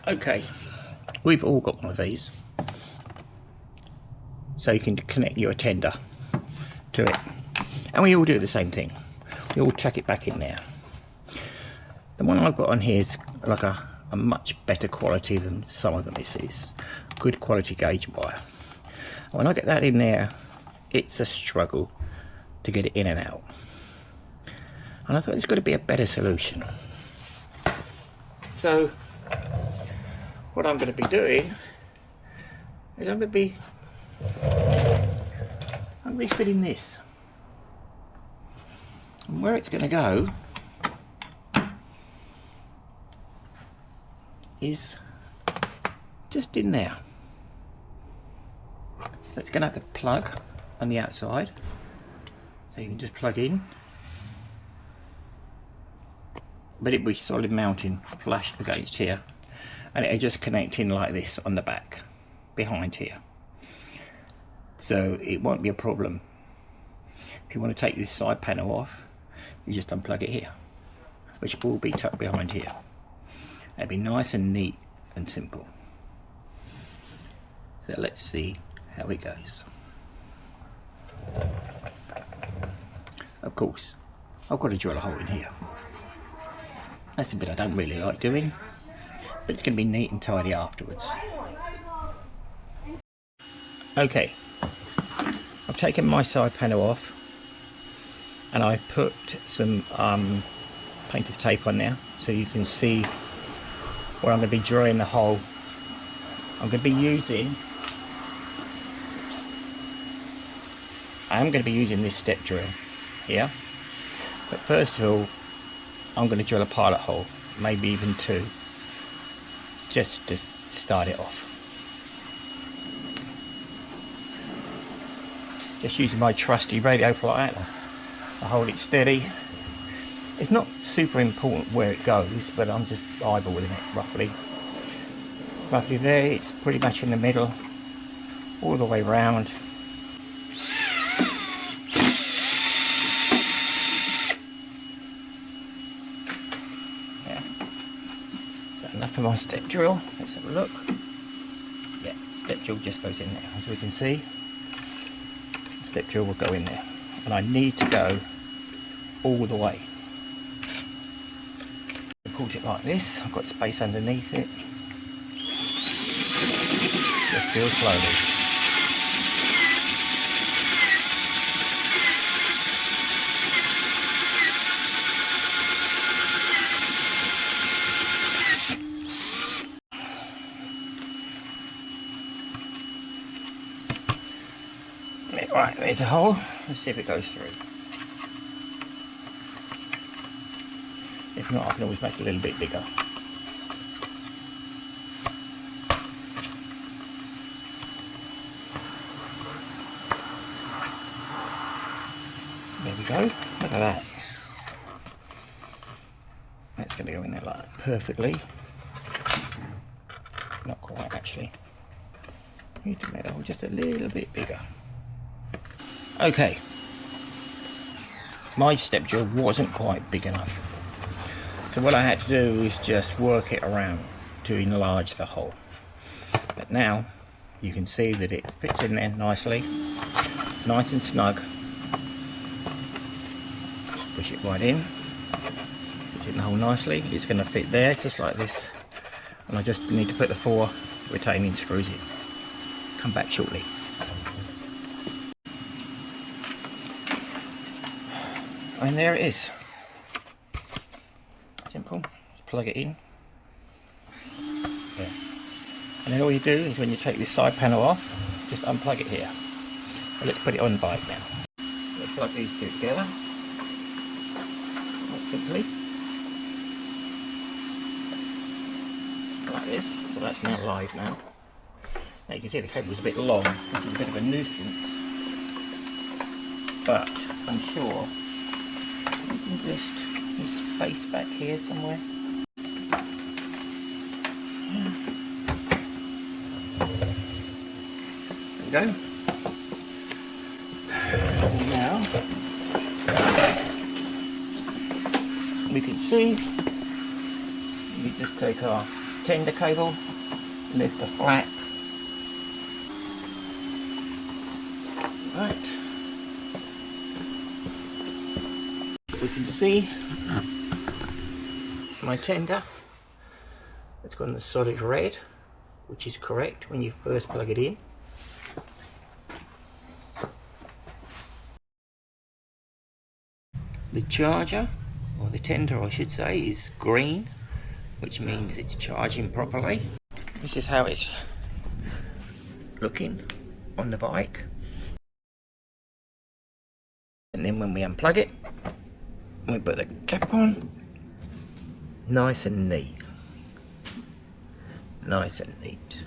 Okay, we've all got one of these, so you can connect your tender to it, and we all do the same thing. We all tuck it back in there. The one I've got on here is like a much better quality than some of them. This is good quality gauge wire. When I get that in there, it's a struggle to get it in and out, and I thought there's got to be a better solution. So what I'm going to be doing is I'm going to be fitting this, and where it's going to go is just in there. So it's going to have the plug on the outside, so you can just plug in, but it'll be solid mounting flush against here, and it'll just connect in like this on the back behind here, so it won't be a problem. If you want to take this side panel off, you just unplug it here, which will be tucked behind here. It'll be nice and neat and simple. So let's see how it goes. Of course, I've got to drill a hole in here. That's the bit I don't really like doing, but it's going to be neat and tidy afterwards. Okay, I've taken my side panel off, and I put some painter's tape on there so you can see where I'm going to be drilling the hole. I'm going to be using, this step drill here, but first of all I'm going to drill a pilot hole, maybe even two, just to start it off. Just using my trusty radio flight, I hold it steady. It's not super important where it goes, but I'm just eyeballing it roughly. Roughly there, it's pretty much in the middle, all the way round. Yeah. So enough of my step drill. Let's have a look. Yeah, step drill just goes in there. As we can see, the step drill will go in there. And I need to go all the way. Put it like this, I've got space underneath it. Just drill slowly. Right, there's a hole. Let's see if it goes through. If not, I can always make it a little bit bigger. There we go. Look at that. That's going to go in there like that perfectly. Not quite, actually. Need to make the hole just a little bit bigger. Okay. My step drill wasn't quite big enough. So what I had to do is just work it around to enlarge the hole. But now you can see that it fits in there nicely, nice and snug. Just push it right in, fits in the hole nicely. It's going to fit there just like this, and I just need to put the 4 retaining screws in. Come back shortly. And there it is. Simple. Just plug it in. Yeah. And then all you do is when you take this side panel off, just unplug it here. Well, let's put it on the bike now. Let's plug these two together. Quite simply. Like this. So that's now live now. Now you can see the cable's a bit long, which is a bit of a nuisance. But I'm sure you can just space back here somewhere. There we go. Now we can see we just take our tender cable, lift the flap. Right. We can see my tender. It's got a solid red, which is correct when you first plug it in. The charger, or the tender I should say, is green, which means it's charging properly. This is how it's looking on the bike. And then when we unplug it, we put the cap on, nice and neat. Nice and neat.